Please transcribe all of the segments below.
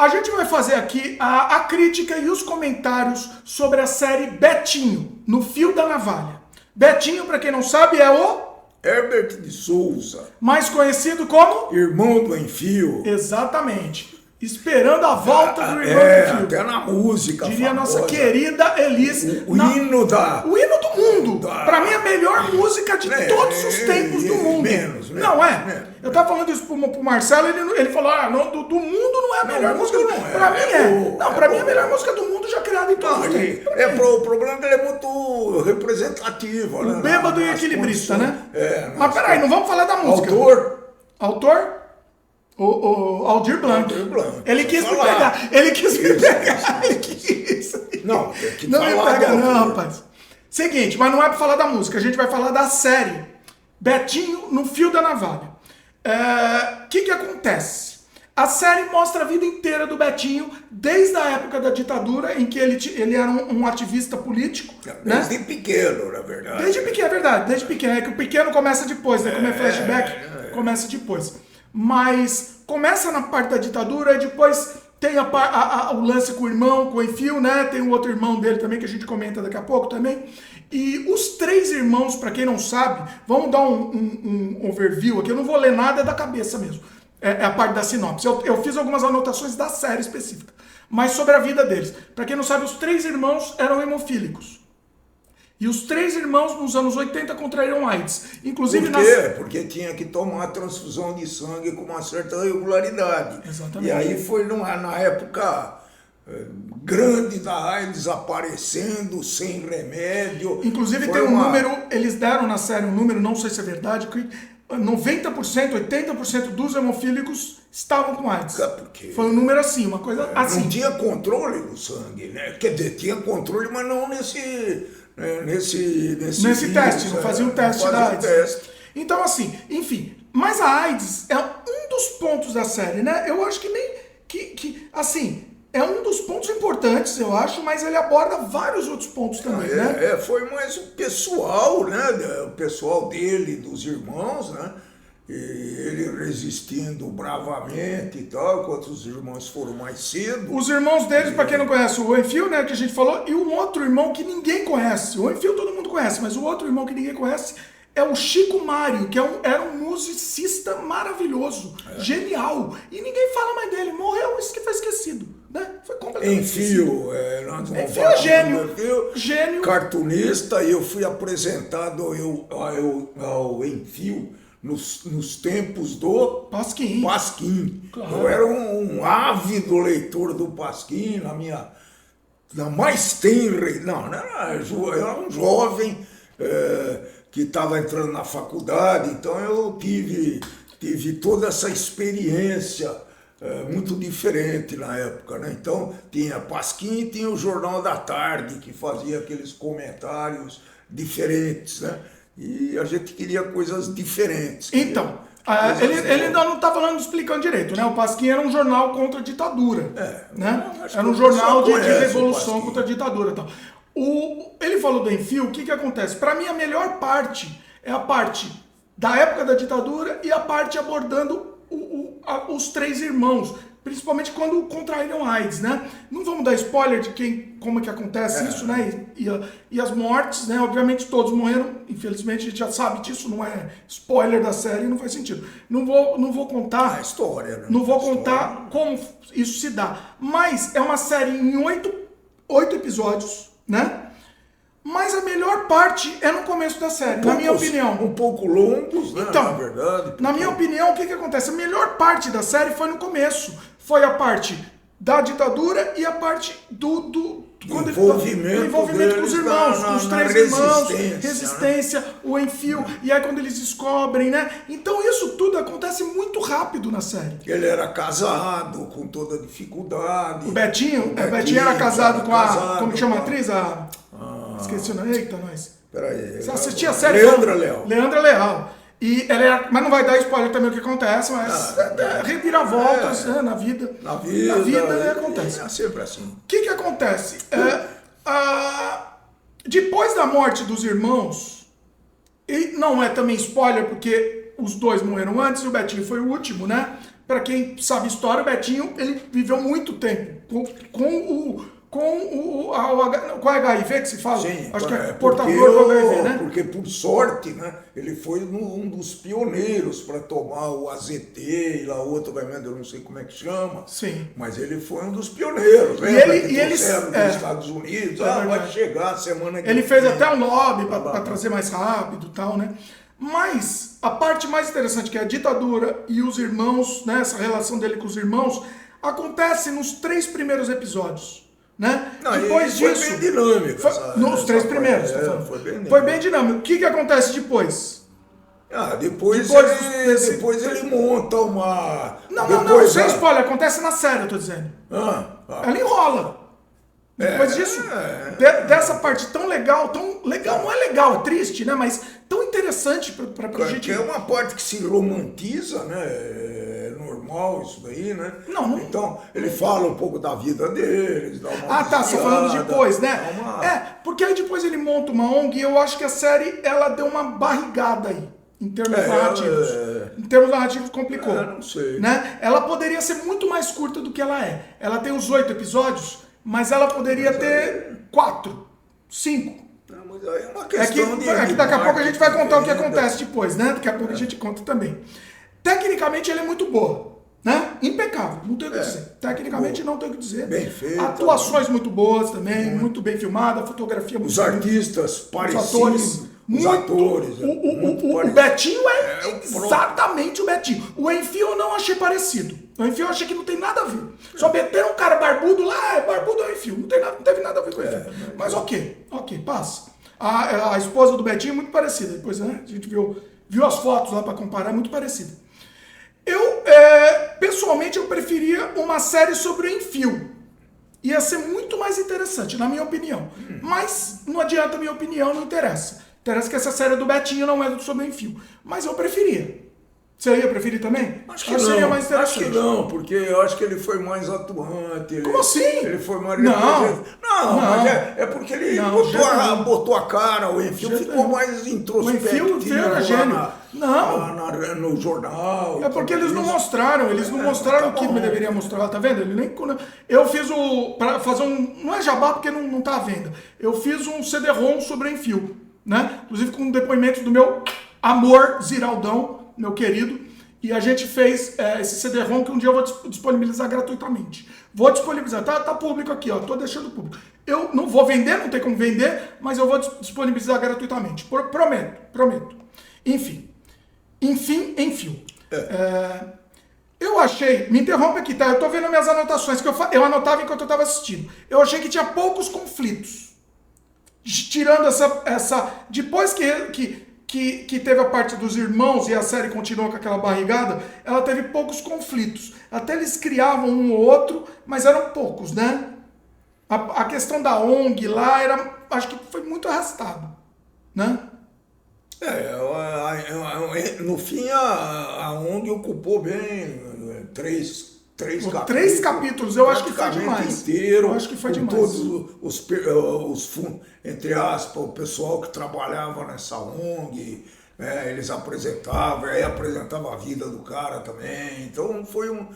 A gente vai fazer aqui a crítica e os comentários sobre a série Betinho, no Fio da Navalha. Betinho, para quem não sabe, é o Herbert de Souza, mais conhecido como irmão do Enfio. Exatamente. Esperando a volta do irmão do Enfio. Até na música Diria a famosa. nossa querida Elis. O hino da... O hino do mundo. Pra mim, a melhor música de todos os tempos do mundo. Menos. Não é? Menos. Eu tava falando isso pro Marcelo, ele falou, do mundo não é a melhor música. Pra mim é. Não, pra mim a melhor música do mundo já criada em todos os tempos. O problema dele é muito representativo. O bêbado e equilibrista, né? Mas Mas peraí, não vamos falar da música. Autor? O Aldir Blanc. Ele quis me pegar. Ele quis me pegar. Ele quis. Não, tem que Não me falar pega do não, autor. rapaz. Seguinte, mas não é pra falar da música. A gente vai falar da série Betinho no Fio da Navalha. O que acontece? A série mostra a vida inteira do Betinho, desde a época da ditadura, em que ele era um ativista político. Desde pequeno, na verdade. Desde pequeno, é verdade. Desde pequeno. É que o pequeno começa depois, né? Como é flashback, começa depois. Mas começa na parte da ditadura e depois tem o lance com o irmão, com o Enfio, né? Tem o outro irmão dele também, que a gente comenta daqui a pouco também. E os três irmãos, pra quem não sabe, vamos dar um overview aqui. Eu não vou ler nada da cabeça mesmo. É a parte da sinopse. Eu fiz algumas anotações da série específica. Mas sobre a vida deles. Pra quem não sabe, os três irmãos eram hemofílicos. E os três irmãos, nos anos 80, contraíram AIDS. Inclusive Por quê? Porque tinha que tomar transfusão de sangue com uma certa regularidade. Exatamente. E aí foi na época grande da AIDS aparecendo, sem remédio. Inclusive tem um número, eles deram na série um número, não sei se é verdade, que 90%, 80% dos hemofílicos estavam com AIDS. Porque foi um número assim, uma coisa assim. Não tinha controle do sangue, né? Quer dizer, tinha controle, mas não nesse teste, não fazia um teste da AIDS. Então assim, enfim, mas a AIDS é um dos pontos da série, né? Eu acho que nem, assim, é um dos pontos importantes, eu acho, mas ele aborda vários outros pontos também, né? Foi mais o pessoal, né? O pessoal dele, dos irmãos, né? E ele resistindo bravamente e tal, enquanto os irmãos foram mais cedo. Os irmãos deles, pra quem não conhece, o Enfio, né, que a gente falou, e um outro irmão que ninguém conhece. O Enfio todo mundo conhece, mas o outro irmão que ninguém conhece é o Chico Mário, que era um musicista maravilhoso, genial. E ninguém fala mais dele, morreu, isso que foi esquecido, né? Foi completamente Enfio, Enfio é gênio. Gênio. Cartunista, e eu fui apresentado ao Enfio nos tempos do Pasquim. Claro. Eu era um ávido leitor do Pasquim, na mais tenra. Não, eu era um jovem que estava entrando na faculdade, então eu tive toda essa experiência muito diferente na época, né? Então tinha Pasquim e tinha o Jornal da Tarde, que fazia aqueles comentários diferentes, né? E a gente queria coisas diferentes. Então, ele ainda não está explicando direito, né? O Pasquim era um jornal contra a ditadura, né? Era um jornal de revolução contra a ditadura e tal. Ele falou do Enfio, o que acontece? Para mim, a melhor parte é a parte da época da ditadura e a parte abordando os três irmãos, principalmente quando contraíram AIDS, né? Não vamos dar spoiler de como é que acontece isso, né? E as mortes, né? Obviamente todos morreram, infelizmente a gente já sabe disso, não é spoiler da série, não faz sentido. Não vou contar a história, né? Não vou contar como isso se dá, mas é uma série em 8 episódios, né? Mas a melhor parte é no começo da série, na minha opinião. Um pouco longos, né? Então, na verdade. Na minha opinião, o que acontece? A melhor parte da série foi no começo. Foi a parte da ditadura e a parte do envolvimento com os irmãos, com os três irmãos, resistência, né? O Enfio, e aí quando eles descobrem, né? Então isso tudo acontece muito rápido na série. Ele era casado, com toda dificuldade. O Betinho era casado com a... Como que chama a atriz? Esqueci o nome. Eita, nós. Peraí. Você assistia a série? Leandra Leal. E mas não vai dar spoiler também o que acontece, mas reviravoltas né, na vida. Na vida acontece. É sempre assim. O que acontece? Depois da morte dos irmãos, e não é também spoiler, porque os dois morreram antes e o Betinho foi o último, né? Pra quem sabe história, o Betinho, ele viveu muito tempo com a HIV que se fala? Sim, acho que é portador do HIV, né? Porque, por sorte, né, ele foi um dos pioneiros para tomar o AZT e lá outro remédio, eu não sei como é que chama. Sim. Mas ele foi um dos pioneiros, né? Dos Estados Unidos, vai chegar a semana que ele fez até um lobby para trazer mais rápido e tal, né? Mas a parte mais interessante, que é a ditadura e os irmãos, né, essa relação dele com os irmãos, acontece nos 3 primeiros episódios. Né? Não, depois disso. Foi bem dinâmico. Nos 3 primeiros. Foi bem dinâmico. O que acontece depois? Depois ele monta uma. Não, sem spoiler, acontece na série, eu tô dizendo. Ela enrola. Depois disso, dessa parte tão legal, não é legal, é triste, né? Mas tão interessante pra gente. É uma parte que se romantiza, né? É normal isso daí, né? Não. Então, ele fala um pouco da vida deles, dá uma você tá falando depois, né? Porque aí depois ele monta uma ONG e eu acho que a série, ela deu uma barrigada aí, em termos narrativos. Em termos narrativos complicou. Não sei. Né? Ela poderia ser muito mais curta do que ela é. Ela tem os 8 episódios, mas ela poderia ter 4, 5. Mas aí é uma questão que daqui a pouco a gente vai contar o que acontece depois, né? Daqui a pouco a gente conta também. Tecnicamente ela é muito boa, né? Impecável, não tenho o que dizer. Tecnicamente não tenho o que dizer. Bem feita. Atuações muito boas também, muito bem filmada, fotografia muito boa. Os artistas parecidos. Os atores. O Betinho é exatamente o Betinho. O Enfio eu não achei parecido. O Enfio eu achei que não tem nada a ver. Só meteram um cara barbudo lá, barbudo é o Enfio. Não teve nada a ver com o Enfio. Mas ok, passa. A esposa do Betinho é muito parecida. Depois, né, a gente viu as fotos lá pra comparar, é muito parecida. Pessoalmente, eu preferia uma série sobre o Enfio. Ia ser muito mais interessante, na minha opinião. Mas não adianta a minha opinião, não interessa. Interessa que essa série do Betinho não é sobre o Enfio. Mas eu preferia. Você ia preferir também? Acho que não. Seria mais interessante. Acho que não, porque eu acho que ele foi mais atuante. Como assim? Ele foi mais... Não, mas é porque ele botou a cara, o Enfio ficou mais introspectivo. O Enfio era gênio. No jornal. É porque eles não mostraram, o que deveria mostrar, tá vendo? Eu fiz pra fazer não é jabá porque não tá à venda. Eu fiz um CD-ROM sobre o Enfio, né? Inclusive com depoimentos do meu amor Ziraldão, meu querido, e a gente fez esse CD-ROM que um dia eu vou disponibilizar gratuitamente. Vou disponibilizar, tá público aqui, tô deixando público. Eu não vou vender, não tem como vender, mas eu vou disponibilizar gratuitamente. Prometo. Enfim, Enfio. Eu achei, me interrompe aqui, tá? Eu tô vendo minhas anotações, que eu anotava enquanto eu tava assistindo. Eu achei que tinha poucos conflitos. Tirando essa depois que teve a parte dos irmãos e a série continuou com aquela barrigada, ela teve poucos conflitos. Até eles criavam um ou outro, mas eram poucos, né? A questão da ONG lá acho que foi muito arrastado, né? No fim a ONG ocupou bem 3 capítulos. 3 capítulos, eu acho que foi demais. Inteiro, eu acho que foi demais. Todos os entre aspas, o pessoal que trabalhava nessa ONG, eles apresentavam, aí apresentava a vida do cara também. Então não foi ruim,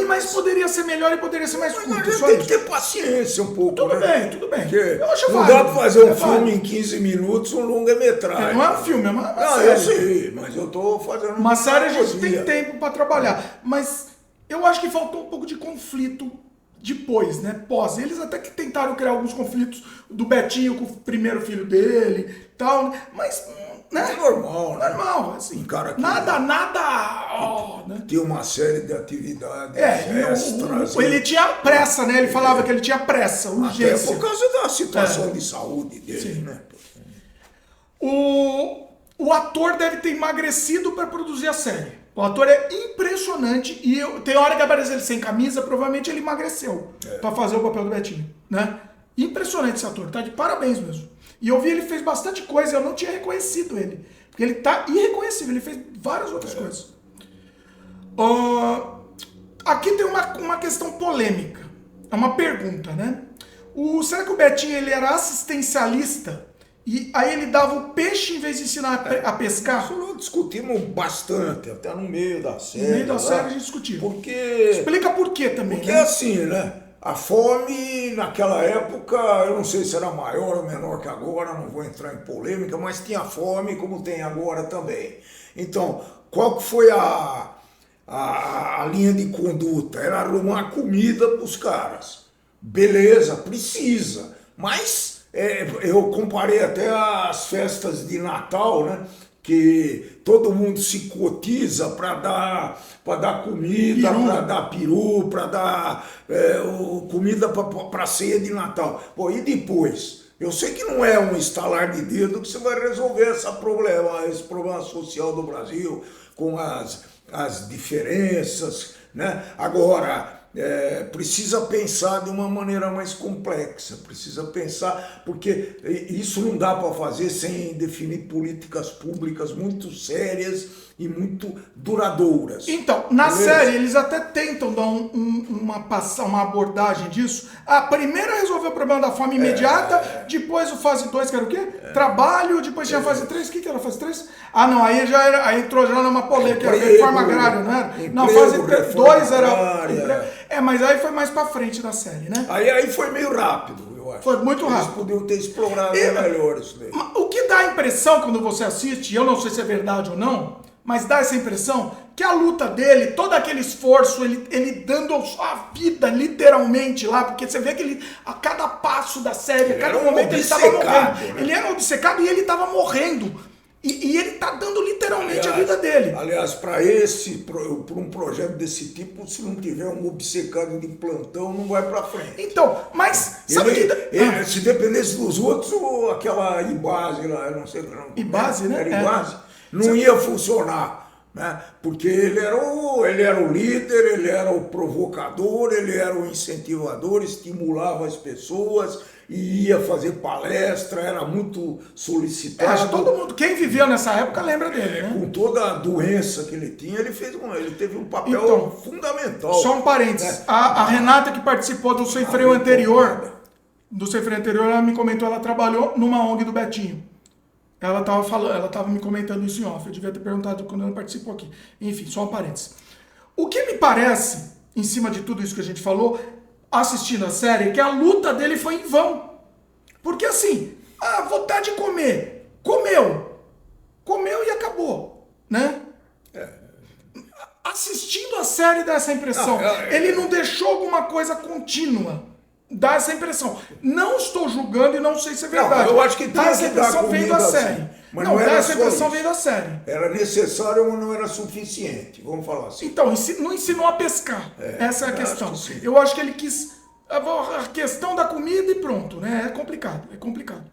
mas poderia ser melhor e poderia ser mais curto. Tem que ter paciência um pouco. Tudo bem. Eu acho não dá pra fazer um filme em 15 minutos, um longa-metragem. Não é um filme, é uma série. Eu sei, mas eu tô fazendo uma série. A gente tem tempo pra trabalhar. Mas eu acho que faltou um pouco de conflito depois, né? Pós. Eles até que tentaram criar alguns conflitos do Betinho com o primeiro filho dele e tal, mas... Né? É normal, né? Normal, assim. Um cara que nada, né? Tem uma série de atividades extras. Ele tinha pressa, né? Ele falava que ele tinha pressa, urgência. Até por causa da situação de saúde dele, sim, né? O ator deve ter emagrecido para produzir a série. O ator é impressionante e tem hora que aparece ele sem camisa, provavelmente ele emagreceu para fazer o papel do Betinho, né? Impressionante esse ator, tá de parabéns mesmo. E eu vi ele fez bastante coisa, eu não tinha reconhecido ele. Porque ele tá irreconhecível, ele fez várias outras coisas. Aqui tem uma questão polêmica. É uma pergunta, né? Será que o Betinho ele era assistencialista E aí ele dava o peixe em vez de ensinar a pescar. Isso nós discutimos bastante, até no meio da série. No meio da série a gente discutiu. Porque... Explica por quê também, Porque né? é assim, né? A fome, naquela época, eu não sei se era maior ou menor que agora, não vou entrar em polêmica, mas tinha fome como tem agora também. Então, qual que foi a linha de conduta? Era arrumar comida para os caras. Beleza, precisa. Mas eu comparei até as festas de Natal, né? Que todo mundo se cotiza para dar comida, para dar peru, para dar comida para a ceia de Natal. Pô, e depois? Eu sei que não é um estalar de dedo que você vai resolver esse problema social do Brasil, com as diferenças, né? Agora, precisa pensar de uma maneira mais complexa, precisa pensar, porque isso não dá para fazer sem definir políticas públicas muito sérias e muito duradouras. Então, na série, eles até tentam dar uma abordagem disso. A primeira resolveu o problema da fome imediata, depois o fase 2, que era o quê? Trabalho, depois tinha a fase 3, o que era a fase 3? Ah, não, aí aí entrou já numa polêmica, era reforma agrária, não era? Não, fase 2 era... mas aí foi mais pra frente da série, né? Aí foi meio rápido, eu acho. Foi muito rápido. Eles podiam ter explorado melhor isso daí. O que dá a impressão quando você assiste, eu não sei se é verdade ou não, mas dá essa impressão que a luta dele, todo aquele esforço, ele dando a vida literalmente lá, porque você vê que ele, a cada passo da série, a cada momento ele estava morrendo. Né? Ele era obcecado e ele estava morrendo. E ele está dando literalmente a vida dele. Aliás, para um projeto desse tipo, se não tiver um obcecado de plantão, não vai para frente. Então, mas sabe se dependesse dos outros, aquela Ibase lá, eu não sei o nome. Ibase, né? Era Ibase. Não ia funcionar, né? Porque ele era o líder, ele era o provocador, ele era o incentivador, estimulava as pessoas e ia fazer palestra, era muito solicitado. Todo mundo, quem viveu nessa época lembra dele, né? Com toda a doença que ele tinha, ele teve um papel fundamental. Só um parênteses, a Renata que participou do Sem Freio anterior, ela me comentou, ela trabalhou numa ONG do Betinho. Ela estava me comentando isso em off, eu devia ter perguntado quando ela participou aqui. Enfim, só um parênteses. O que me parece, em cima de tudo isso que a gente falou, assistindo a série, é que a luta dele foi em vão. Porque assim, vontade de comer, comeu e acabou, né? Assistindo a série dá essa impressão. Ele não deixou alguma coisa contínua. Dá essa impressão. Não estou julgando e não sei se é verdade. Não, eu acho que dá essa impressão vem da série. Assim, mas não era essa impressão vem da série. Era necessário, mas não era suficiente. Vamos falar assim. Então, não ensinou a pescar. Essa é a questão. Eu acho que ele quis a questão da comida e pronto, né? É complicado.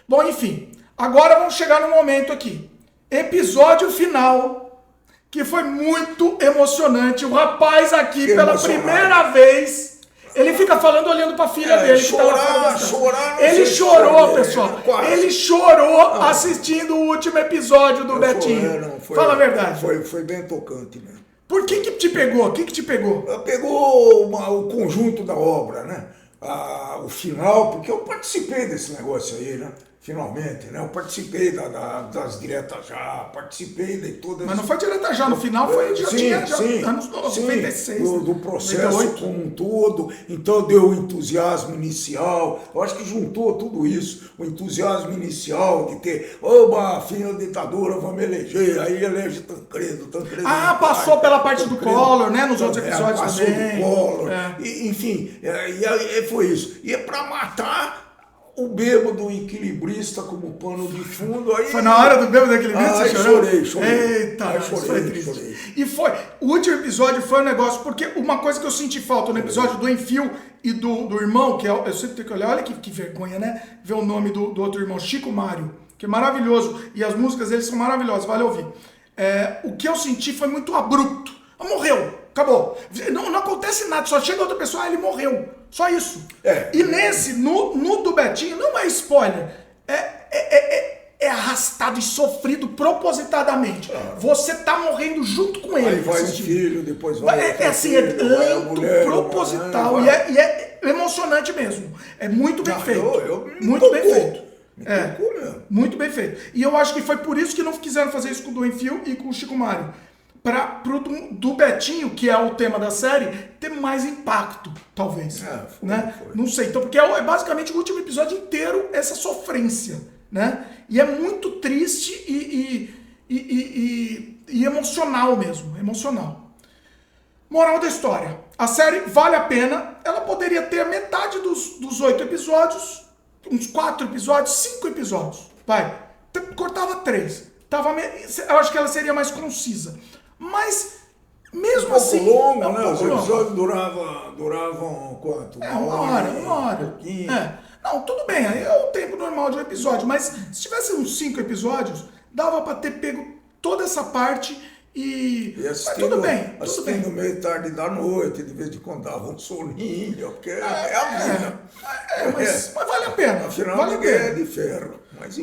Bom, enfim. Agora vamos chegar no momento aqui. Episódio final, que foi muito emocionante. O rapaz aqui, pela primeira vez... Ele fica falando, olhando pra filha dele. Ele chorou, pessoal. Ele chorou assistindo o último episódio do Betinho. Fala a verdade. Foi bem tocante mesmo. Por que te pegou? O que te pegou? Pegou o conjunto da obra, né? O final, porque eu participei desse negócio aí, né? Finalmente, né? Eu participei das diretas já, participei de todas... Mas não foi direta já, no final foi anos 96. Do processo 98. Como um todo, então deu o entusiasmo inicial, eu acho que juntou tudo isso, o entusiasmo inicial de ter, fim da ditadura, vamos eleger, aí elege Tancredo. Passou pela parte do Collor, né? Nos outros episódios passou também. Do Collor, enfim, foi isso. E é pra matar... O bêbado equilibrista como pano de fundo. Aí... Foi na hora do bêbado equilibrista, você chorou? Chorei. Eita, chorei. E foi, o último episódio foi um negócio, porque uma coisa que eu senti falta no episódio do Enfio e do irmão, que eu sempre tenho que olhar, olha que vergonha, né? Ver o nome do outro irmão, Chico Mário, que é maravilhoso, e as músicas dele são maravilhosas, vale ouvir. O que eu senti foi muito abrupto. Morreu, acabou. Não acontece nada, só chega outra pessoa, ele morreu. Só isso. E nesse, no do Betinho, não é spoiler. É arrastado e sofrido propositadamente. Você tá morrendo junto com ele. Aí vai o filho, depois vai assim, é lento, proposital. E é emocionante mesmo. É muito bem feito. Muito bem feito. tocou mesmo. Muito bem feito. E eu acho que foi por isso que não quiseram fazer isso com o Doenfio e com o Chico Mário. Pro do Betinho, que é o tema da série, ter mais impacto, talvez. Né? Foi. Não sei. Então, porque é basicamente o último episódio inteiro essa sofrência. Né? E é muito triste e emocional mesmo. Emocional. Moral da história. A série vale a pena. Ela poderia ter a metade dos 8 episódios, uns 4 episódios, 5 episódios. Vai. Cortava 3. Eu acho que ela seria mais concisa. Mas, mesmo assim... Um pouco longo, né? Um Os pouco episódios duravam quanto? Uma hora. Um pouquinho. Não, tudo bem, aí é o tempo normal de um episódio. Mas se tivesse uns 5 episódios, dava pra ter pego toda essa parte e mas tudo bem. Assistindo meio tarde da noite, de vez em quando dava um soninho, porque é a vida. Mas vale a pena. Afinal, vale ninguém a pena. é de ferro. Mas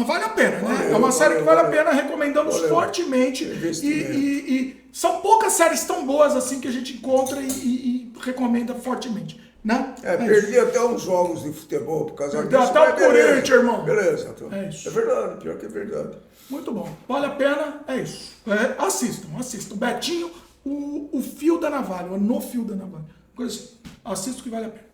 vale a pena, né? Valeu, É uma série que vale a valeu. pena, recomendamos fortemente. E são poucas séries tão boas assim que a gente encontra e recomenda fortemente. Né? Perdi até uns jogos de futebol por causa Perdeu disso. até o mas beleza. Corinthians, irmão. Beleza. Então. É isso. É verdade, pior que é verdade. Muito bom. Vale a pena, é isso. Assistam. Betinho, o fio da navalha, ou no fio da navalha. Coisa assim. Assista que vale a pena.